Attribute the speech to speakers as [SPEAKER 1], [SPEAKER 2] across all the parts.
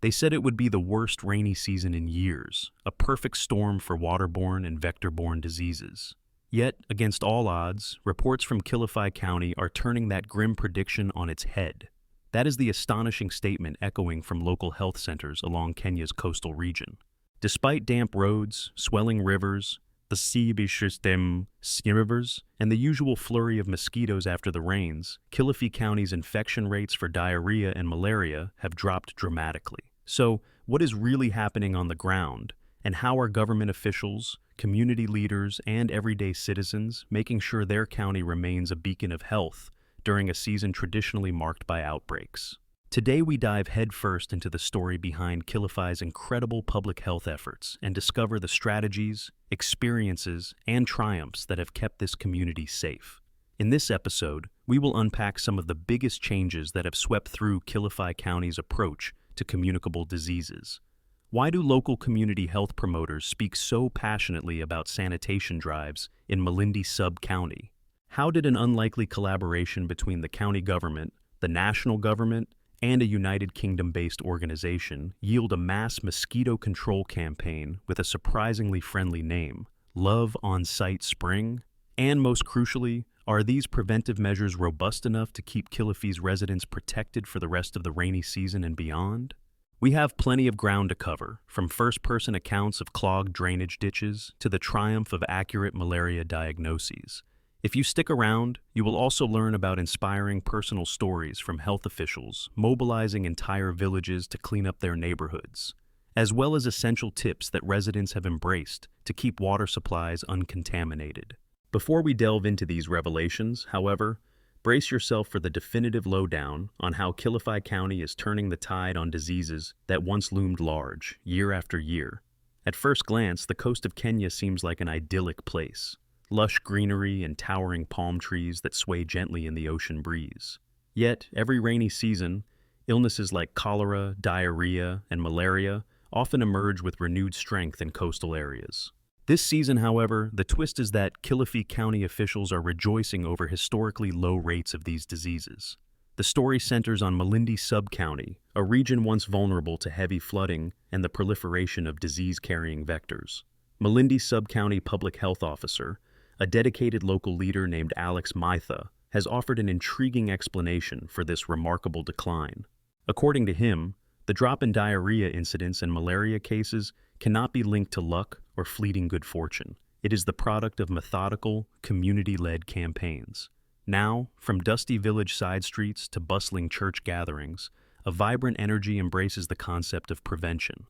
[SPEAKER 1] They said it would be the worst rainy season in years, a perfect storm for waterborne and vector-borne diseases. Yet, against all odds, reports from Kilifi County are turning that grim prediction on its head. That is the astonishing statement echoing from local health centers along Kenya's coastal region. Despite damp roads, swelling rivers, the rivers, and the usual flurry of mosquitoes after the rains, Kilifi County's infection rates for diarrhea and malaria have dropped dramatically. So, what is really happening on the ground, and how are government officials, community leaders, and everyday citizens making sure their county remains a beacon of health during a season traditionally marked by outbreaks? Today we dive headfirst into the story behind Kilifi's incredible public health efforts and discover the strategies, experiences, and triumphs that have kept this community safe. In this episode, we will unpack some of the biggest changes that have swept through Kilifi County's approach to communicable diseases. Why do local community health promoters speak so passionately about sanitation drives in Malindi Sub-County? How did an unlikely collaboration between the county government, the national government, and a United Kingdom-based organization yield a mass mosquito control campaign with a surprisingly friendly name, Love On-Site Spring? And most crucially, are these preventive measures robust enough to keep Kilifi's residents protected for the rest of the rainy season and beyond? We have plenty of ground to cover, from first-person accounts of clogged drainage ditches to the triumph of accurate malaria diagnoses. If you stick around, you will also learn about inspiring personal stories from health officials mobilizing entire villages to clean up their neighborhoods, as well as essential tips that residents have embraced to keep water supplies uncontaminated. Before we delve into these revelations, however, brace yourself for the definitive lowdown on how Kilifi County is turning the tide on diseases that once loomed large, year after year. At first glance, the coast of Kenya seems like an idyllic place. Lush greenery and towering palm trees that sway gently in the ocean breeze. Yet, every rainy season, illnesses like cholera, diarrhea, and malaria often emerge with renewed strength in coastal areas. This season, however, the twist is that Kilifi County officials are rejoicing over historically low rates of these diseases. The story centers on Malindi Sub-County, a region once vulnerable to heavy flooding and the proliferation of disease-carrying vectors. Malindi Sub-County Public Health Officer, a dedicated local leader named Alex Maitha, has offered an intriguing explanation for this remarkable decline. According to him, the drop in diarrhea incidents and malaria cases cannot be linked to luck or fleeting good fortune. It is the product of methodical, community-led campaigns. Now, from dusty village side streets to bustling church gatherings, a vibrant energy embraces the concept of prevention.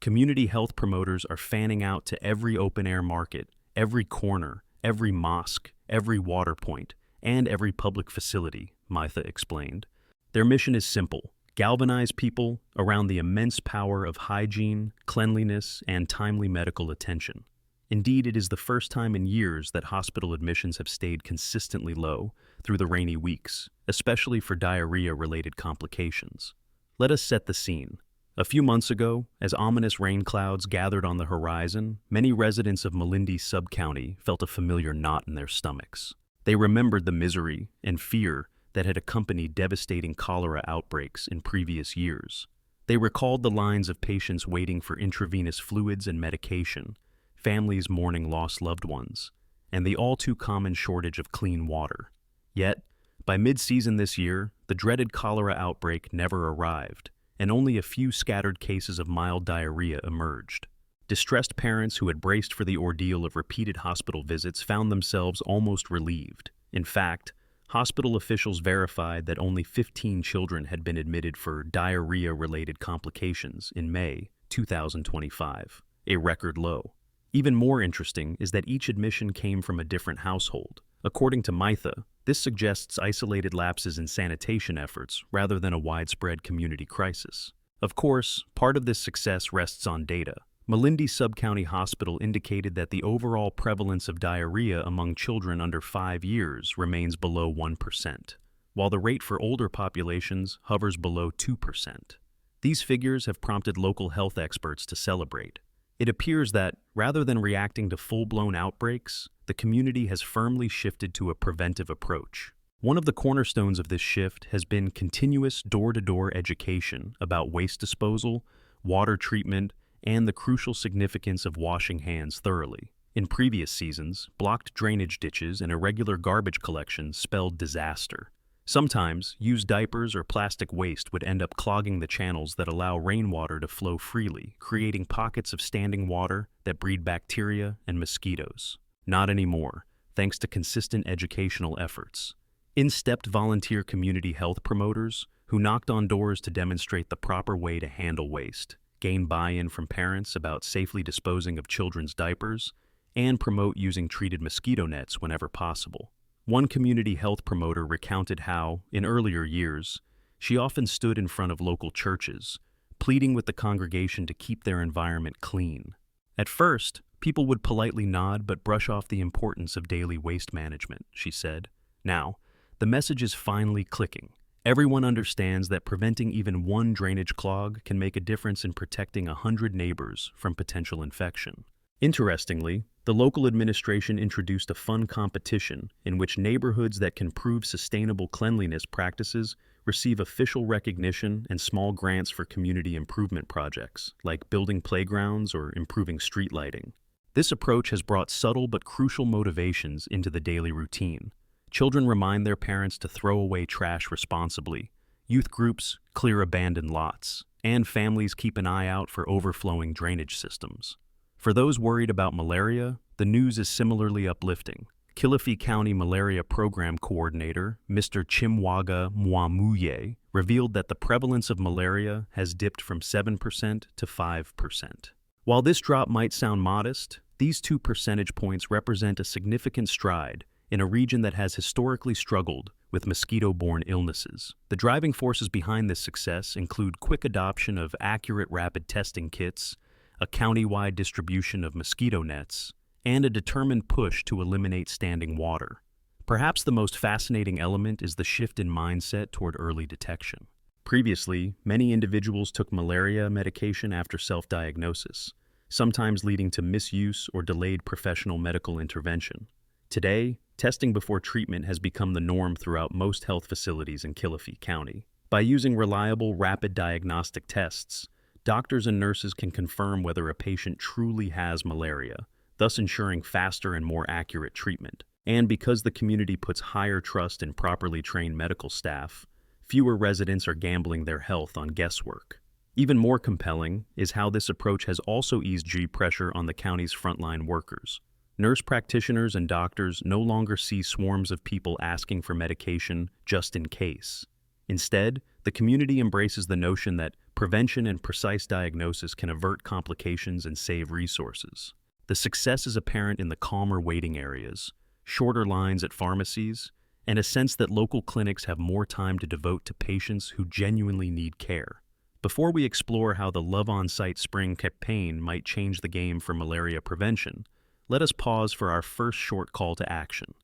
[SPEAKER 1] Community health promoters are fanning out to every open-air market, every corner, every mosque, every water point, and every public facility, Maitha explained. Their mission is simple: galvanize people around the immense power of hygiene, cleanliness, and timely medical attention. Indeed, it is the first time in years that hospital admissions have stayed consistently low through the rainy weeks, especially for diarrhea-related complications. Let us set the scene. A few months ago, as ominous rain clouds gathered on the horizon, many residents of Malindi Sub-County felt a familiar knot in their stomachs. They remembered the misery and fear that had accompanied devastating cholera outbreaks in previous years. They recalled the lines of patients waiting for intravenous fluids and medication, families mourning lost loved ones, and the all-too-common shortage of clean water. Yet, by mid-season this year, the dreaded cholera outbreak never arrived, and only a few scattered cases of mild diarrhea emerged. Distressed parents who had braced for the ordeal of repeated hospital visits found themselves almost relieved. In fact, hospital officials verified that only 15 children had been admitted for diarrhea-related complications in May 2025, a record low. Even more interesting is that each admission came from a different household. According to Maitha, this suggests isolated lapses in sanitation efforts rather than a widespread community crisis. Of course, part of this success rests on data. Malindi Sub-County Hospital indicated that the overall prevalence of diarrhea among children under 5 years remains below 1%, while the rate for older populations hovers below 2%. These figures have prompted local health experts to celebrate. It appears that, rather than reacting to full-blown outbreaks, the community has firmly shifted to a preventive approach. One of the cornerstones of this shift has been continuous door-to-door education about waste disposal, water treatment, and the crucial significance of washing hands thoroughly. In previous seasons, blocked drainage ditches and irregular garbage collection spelled disaster. Sometimes, used diapers or plastic waste would end up clogging the channels that allow rainwater to flow freely, creating pockets of standing water that breed bacteria and mosquitoes. Not anymore, thanks to consistent educational efforts. In stepped volunteer community health promoters who knocked on doors to demonstrate the proper way to handle waste, gain buy-in from parents about safely disposing of children's diapers, and promote using treated mosquito nets whenever possible. One community health promoter recounted how, in earlier years, she often stood in front of local churches, pleading with the congregation to keep their environment clean. At first, people would politely nod but brush off the importance of daily waste management, she said. Now, the message is finally clicking. Everyone understands that preventing even one drainage clog can make a difference in protecting 100 neighbors from potential infection. Interestingly, the local administration introduced a fun competition in which neighborhoods that can prove sustainable cleanliness practices receive official recognition and small grants for community improvement projects, like building playgrounds or improving street lighting. This approach has brought subtle but crucial motivations into the daily routine. Children remind their parents to throw away trash responsibly. Youth groups clear abandoned lots, and families keep an eye out for overflowing drainage systems. For those worried about malaria, the news is similarly uplifting. Kilifi County Malaria Program Coordinator, Mr. Chimwaga Mwamuye, revealed that the prevalence of malaria has dipped from 7% to 5%. While this drop might sound modest, these 2 percentage points represent a significant stride in a region that has historically struggled with mosquito-borne illnesses. The driving forces behind this success include quick adoption of accurate rapid testing kits, a county-wide distribution of mosquito nets, and a determined push to eliminate standing water. Perhaps the most fascinating element is the shift in mindset toward early detection. Previously, many individuals took malaria medication after self-diagnosis, sometimes leading to misuse or delayed professional medical intervention. Today, testing before treatment has become the norm throughout most health facilities in Kilifi County. By using reliable, rapid diagnostic tests, doctors and nurses can confirm whether a patient truly has malaria, thus ensuring faster and more accurate treatment. And because the community puts higher trust in properly trained medical staff, fewer residents are gambling their health on guesswork. Even more compelling is how this approach has also eased pressure on the county's frontline workers. Nurse practitioners and doctors no longer see swarms of people asking for medication just in case. Instead, the community embraces the notion that prevention and precise diagnosis can avert complications and save resources. The success is apparent in the calmer waiting areas, shorter lines at pharmacies, and a sense that local clinics have more time to devote to patients who genuinely need care. Before we explore how the Love On-Site Spring campaign might change the game for malaria prevention, let us pause for our first short call to action.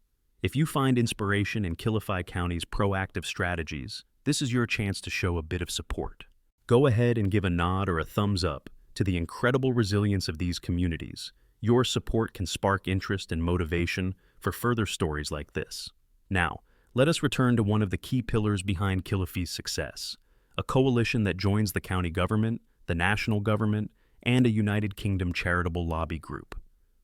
[SPEAKER 1] If you find inspiration in Kilifi County's proactive strategies, this is your chance to show a bit of support. Go ahead and give a nod or a thumbs up to the incredible resilience of these communities. Your support can spark interest and motivation for further stories like this. Now, let us return to one of the key pillars behind Kilifi's success, a coalition that joins the county government, the national government, and a United Kingdom charitable lobby group.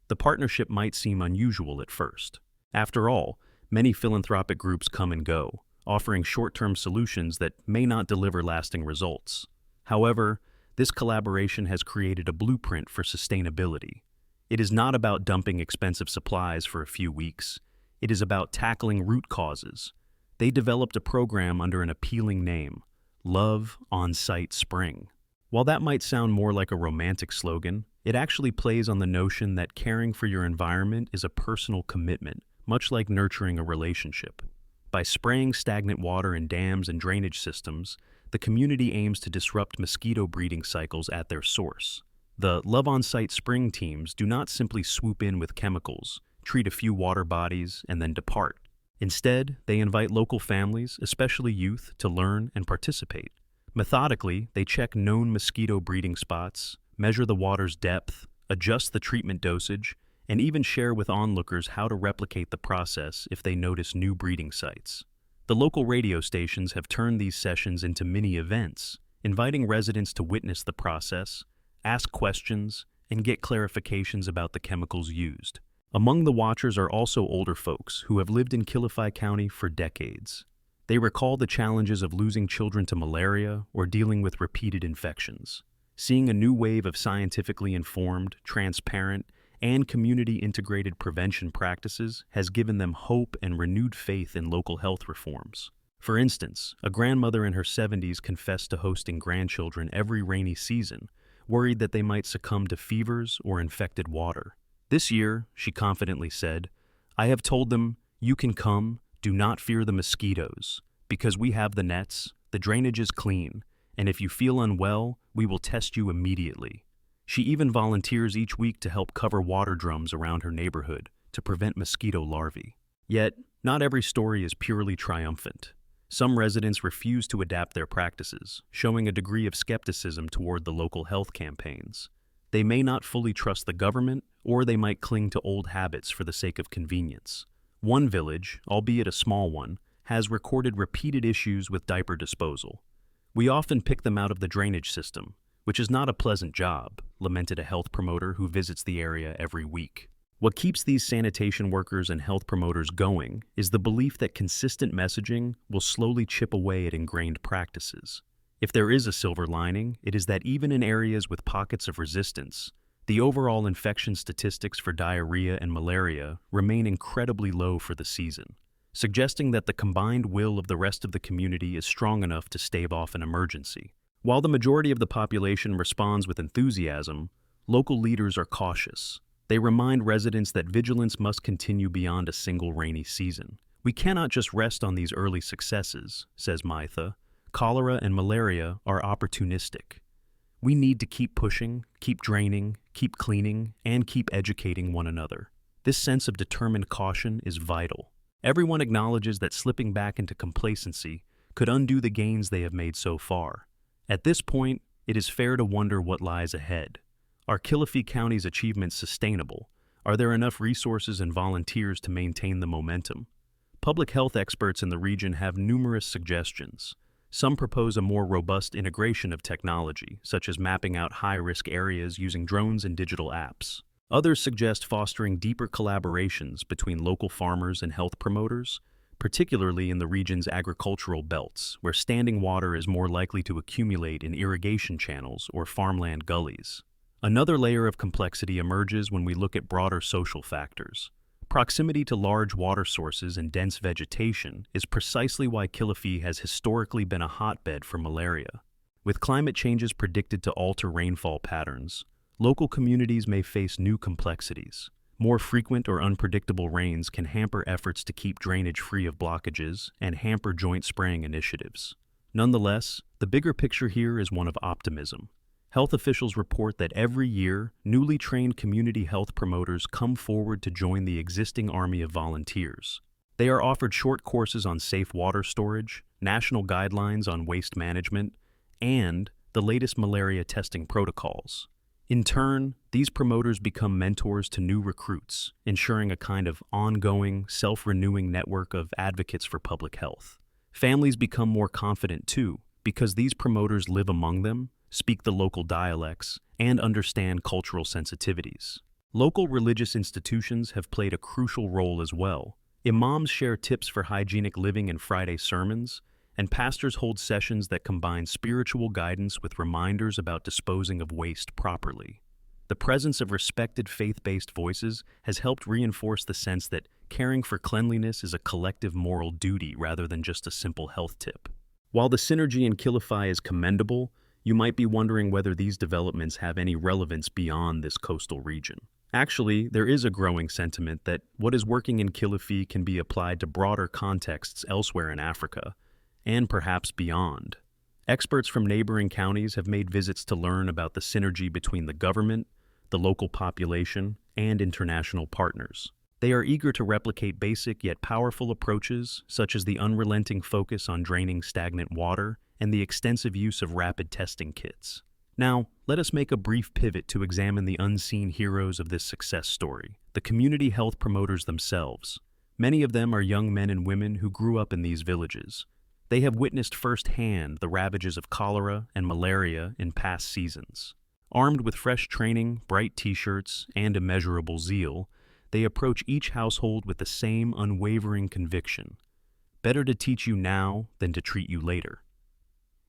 [SPEAKER 1] The partnership might seem unusual at first. After all, many philanthropic groups come and go, offering short-term solutions that may not deliver lasting results. However, this collaboration has created a blueprint for sustainability. It is not about dumping expensive supplies for a few weeks. It is about tackling root causes. They developed a program under an appealing name, Love On-Site Spring. While that might sound more like a romantic slogan, it actually plays on the notion that caring for your environment is a personal commitment, much like nurturing a relationship. By spraying stagnant water in dams and drainage systems, the community aims to disrupt mosquito breeding cycles at their source. The Love On-Site Spring teams do not simply swoop in with chemicals, treat a few water bodies, and then depart. Instead, they invite local families, especially youth, to learn and participate. Methodically, they check known mosquito breeding spots, measure the water's depth, adjust the treatment dosage, and even share with onlookers how to replicate the process if they notice new breeding sites. The local radio stations have turned these sessions into mini events, inviting residents to witness the process, ask questions, and get clarifications about the chemicals used. Among the watchers are also older folks who have lived in Kilifi County for decades. They recall the challenges of losing children to malaria or dealing with repeated infections. Seeing a new wave of scientifically informed, transparent, and community-integrated prevention practices has given them hope and renewed faith in local health reforms. For instance, a grandmother in her 70s confessed to hosting grandchildren every rainy season, worried that they might succumb to fevers or infected water. This year, she confidently said, "I have told them, you can come, do not fear the mosquitoes, because we have the nets, the drainage is clean, and if you feel unwell, we will test you immediately." She even volunteers each week to help cover water drums around her neighborhood to prevent mosquito larvae. Yet, not every story is purely triumphant. Some residents refuse to adapt their practices, showing a degree of skepticism toward the local health campaigns. They may not fully trust the government, or they might cling to old habits for the sake of convenience. One village, albeit a small one, has recorded repeated issues with diaper disposal. "We often pick them out of the drainage system, which is not a pleasant job," lamented a health promoter who visits the area every week. What keeps these sanitation workers and health promoters going is the belief that consistent messaging will slowly chip away at ingrained practices. If there is a silver lining, it is that even in areas with pockets of resistance, the overall infection statistics for diarrhea and malaria remain incredibly low for the season, suggesting that the combined will of the rest of the community is strong enough to stave off an emergency. While the majority of the population responds with enthusiasm, local leaders are cautious. They remind residents that vigilance must continue beyond a single rainy season. "We cannot just rest on these early successes," says Maitha. "Cholera and malaria are opportunistic. We need to keep pushing, keep draining, keep cleaning, and keep educating one another." This sense of determined caution is vital. Everyone acknowledges that slipping back into complacency could undo the gains they have made so far. At this point, it is fair to wonder what lies ahead. Are Kilifi County's achievements sustainable? Are there enough resources and volunteers to maintain the momentum? Public health experts in the region have numerous suggestions. Some propose a more robust integration of technology, such as mapping out high-risk areas using drones and digital apps. Others suggest fostering deeper collaborations between local farmers and health promoters, particularly in the region's agricultural belts, where standing water is more likely to accumulate in irrigation channels or farmland gullies. Another layer of complexity emerges when we look at broader social factors. Proximity to large water sources and dense vegetation is precisely why Kilifi has historically been a hotbed for malaria. With climate changes predicted to alter rainfall patterns, local communities may face new complexities. More frequent or unpredictable rains can hamper efforts to keep drainage free of blockages and hamper joint spraying initiatives. Nonetheless, the bigger picture here is one of optimism. Health officials report that every year, newly trained community health promoters come forward to join the existing army of volunteers. They are offered short courses on safe water storage, national guidelines on waste management, and the latest malaria testing protocols. In turn, these promoters become mentors to new recruits, ensuring a kind of ongoing, self-renewing network of advocates for public health. Families become more confident too, because these promoters live among them, speak the local dialects, and understand cultural sensitivities. Local religious institutions have played a crucial role as well. Imams share tips for hygienic living in Friday sermons, and pastors hold sessions that combine spiritual guidance with reminders about disposing of waste properly. The presence of respected faith-based voices has helped reinforce the sense that caring for cleanliness is a collective moral duty rather than just a simple health tip. While the synergy in Kilifi is commendable, you might be wondering whether these developments have any relevance beyond this coastal region. Actually, there is a growing sentiment that what is working in Kilifi can be applied to broader contexts elsewhere in Africa, and perhaps beyond. Experts from neighboring counties have made visits to learn about the synergy between the government, the local population, and international partners. They are eager to replicate basic yet powerful approaches, such as the unrelenting focus on draining stagnant water and the extensive use of rapid testing kits. Now, let us make a brief pivot to examine the unseen heroes of this success story, the community health promoters themselves. Many of them are young men and women who grew up in these villages. They have witnessed firsthand the ravages of cholera and malaria in past seasons. Armed with fresh training, bright t-shirts, and immeasurable zeal, they approach each household with the same unwavering conviction. Better to teach you now than to treat you later.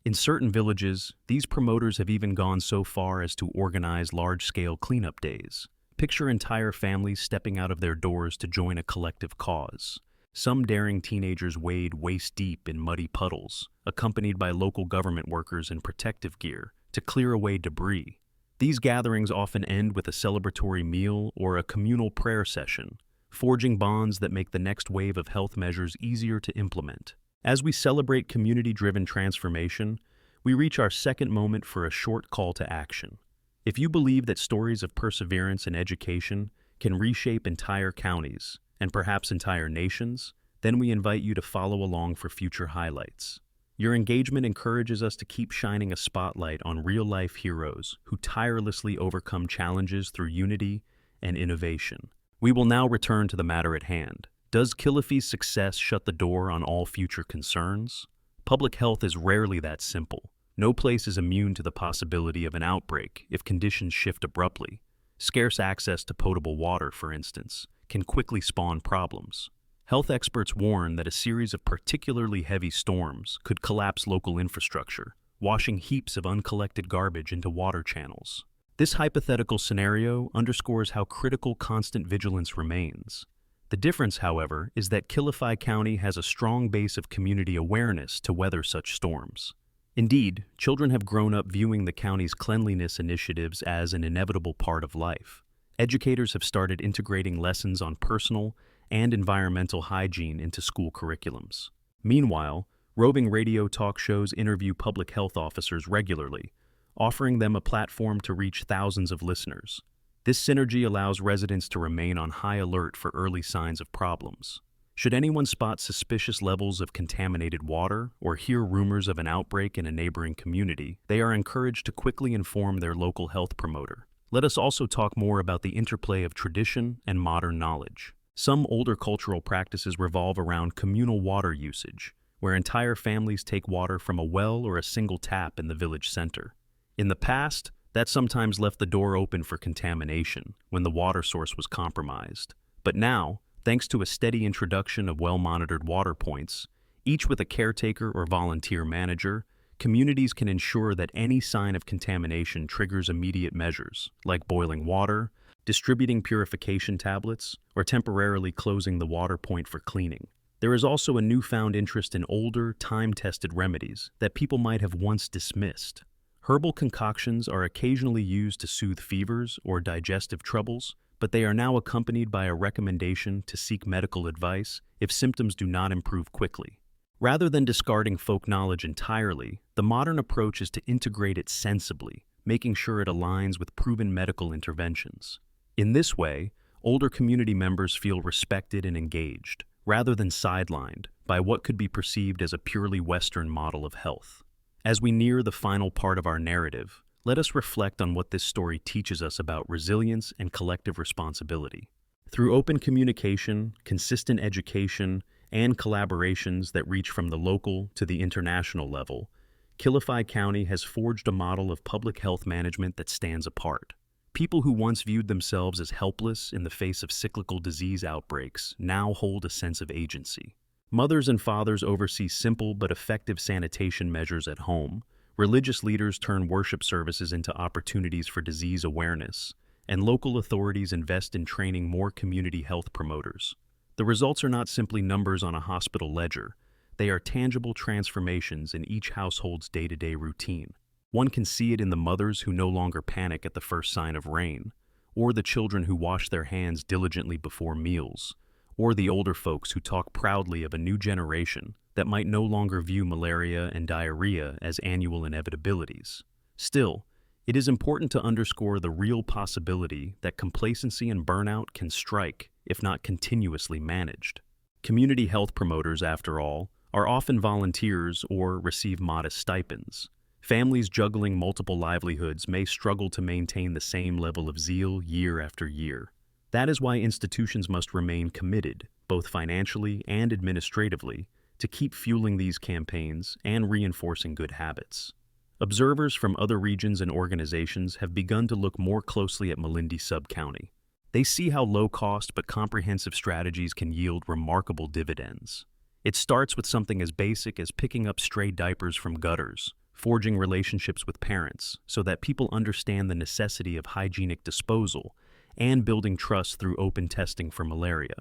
[SPEAKER 1] In certain villages, these promoters have even gone so far as to organize large-scale cleanup days. Picture entire families stepping out of their doors to join a collective cause. Some daring teenagers wade waist-deep in muddy puddles, accompanied by local government workers in protective gear, to clear away debris. These gatherings often end with a celebratory meal or a communal prayer session, forging bonds that make the next wave of health measures easier to implement. As we celebrate community-driven transformation, we reach our second moment for a short call to action. If you believe that stories of perseverance and education can reshape entire counties, and perhaps entire nations, then we invite you to follow along for future highlights. Your engagement encourages us to keep shining a spotlight on real-life heroes who tirelessly overcome challenges through unity and innovation. We will now return to the matter at hand. Does Kilifi's success shut the door on all future concerns? Public health is rarely that simple. No place is immune to the possibility of an outbreak if conditions shift abruptly. Scarce access to potable water, for instance, can quickly spawn problems. Health experts warn that a series of particularly heavy storms could collapse local infrastructure, washing heaps of uncollected garbage into water channels. This hypothetical scenario underscores how critical constant vigilance remains. The difference, however, is that Kilifi County has a strong base of community awareness to weather such storms. Indeed, children have grown up viewing the county's cleanliness initiatives as an inevitable part of life. Educators have started integrating lessons on personal and environmental hygiene into school curriculums. Meanwhile, roving radio talk shows interview public health officers regularly, offering them a platform to reach thousands of listeners. This synergy allows residents to remain on high alert for early signs of problems. Should anyone spot suspicious levels of contaminated water or hear rumors of an outbreak in a neighboring community, they are encouraged to quickly inform their local health promoter. Let us also talk more about the interplay of tradition and modern knowledge. Some older cultural practices revolve around communal water usage, where entire families take water from a well or a single tap in the village center. In the past, that sometimes left the door open for contamination when the water source was compromised. But now, thanks to a steady introduction of well-monitored water points, each with a caretaker or volunteer manager, communities can ensure that any sign of contamination triggers immediate measures, like boiling water, distributing purification tablets, or temporarily closing the water point for cleaning. There is also a newfound interest in older, time-tested remedies that people might have once dismissed. Herbal concoctions are occasionally used to soothe fevers or digestive troubles, but they are now accompanied by a recommendation to seek medical advice if symptoms do not improve quickly. Rather than discarding folk knowledge entirely, the modern approach is to integrate it sensibly, making sure it aligns with proven medical interventions. In this way, older community members feel respected and engaged, rather than sidelined by what could be perceived as a purely Western model of health. As we near the final part of our narrative, let us reflect on what this story teaches us about resilience and collective responsibility. Through open communication, consistent education, and collaborations that reach from the local to the international level, Kilifi County has forged a model of public health management that stands apart. People who once viewed themselves as helpless in the face of cyclical disease outbreaks now hold a sense of agency. Mothers and fathers oversee simple but effective sanitation measures at home. Religious leaders turn worship services into opportunities for disease awareness, and local authorities invest in training more community health promoters. The results are not simply numbers on a hospital ledger. They are tangible transformations in each household's day-to-day routine. One can see it in the mothers who no longer panic at the first sign of rain, or the children who wash their hands diligently before meals, or the older folks who talk proudly of a new generation that might no longer view malaria and diarrhea as annual inevitabilities. Still, it is important to underscore the real possibility that complacency and burnout can strike if not continuously managed. Community health promoters, after all, are often volunteers or receive modest stipends. Families juggling multiple livelihoods may struggle to maintain the same level of zeal year after year. That is why institutions must remain committed, both financially and administratively, to keep fueling these campaigns and reinforcing good habits. Observers from other regions and organizations have begun to look more closely at Malindi Sub-County. They see how low-cost but comprehensive strategies can yield remarkable dividends. It starts with something as basic as picking up stray diapers from gutters, forging relationships with parents so that people understand the necessity of hygienic disposal, and building trust through open testing for malaria.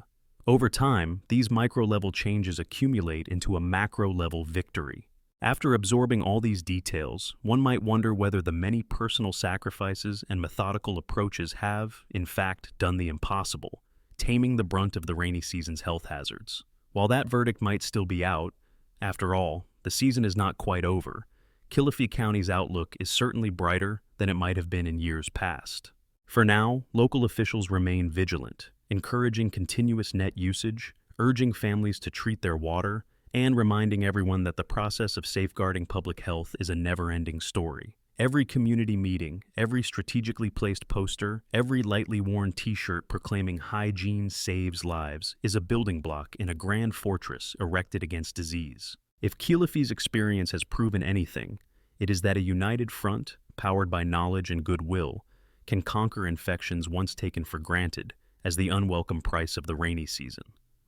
[SPEAKER 1] Over time, these micro-level changes accumulate into a macro-level victory. After absorbing all these details, one might wonder whether the many personal sacrifices and methodical approaches have, in fact, done the impossible, taming the brunt of the rainy season's health hazards. While that verdict might still be out, after all, the season is not quite over. Kilifi County's outlook is certainly brighter than it might have been in years past. For now, local officials remain vigilant, encouraging continuous net usage, urging families to treat their water, and reminding everyone that the process of safeguarding public health is a never-ending story. Every community meeting, every strategically placed poster, every lightly worn t-shirt proclaiming hygiene saves lives is a building block in a grand fortress erected against disease. If Kilifi's experience has proven anything, it is that a united front, powered by knowledge and goodwill, can conquer infections once taken for granted as the unwelcome price of the rainy season.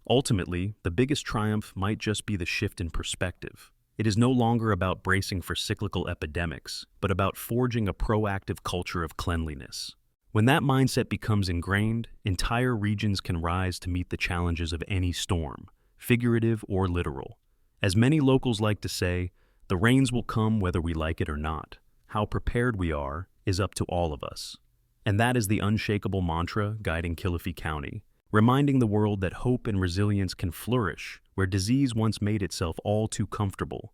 [SPEAKER 1] Ultimately, the biggest triumph might just be the shift in perspective. It is no longer about bracing for cyclical epidemics, but about forging a proactive culture of cleanliness. When that mindset becomes ingrained, entire regions can rise to meet the challenges of any storm, figurative or literal. As many locals like to say, the rains will come whether we like it or not. How prepared we are is up to all of us. And that is the unshakable mantra guiding Kilifi County, reminding the world that hope and resilience can flourish where disease once made itself all too comfortable.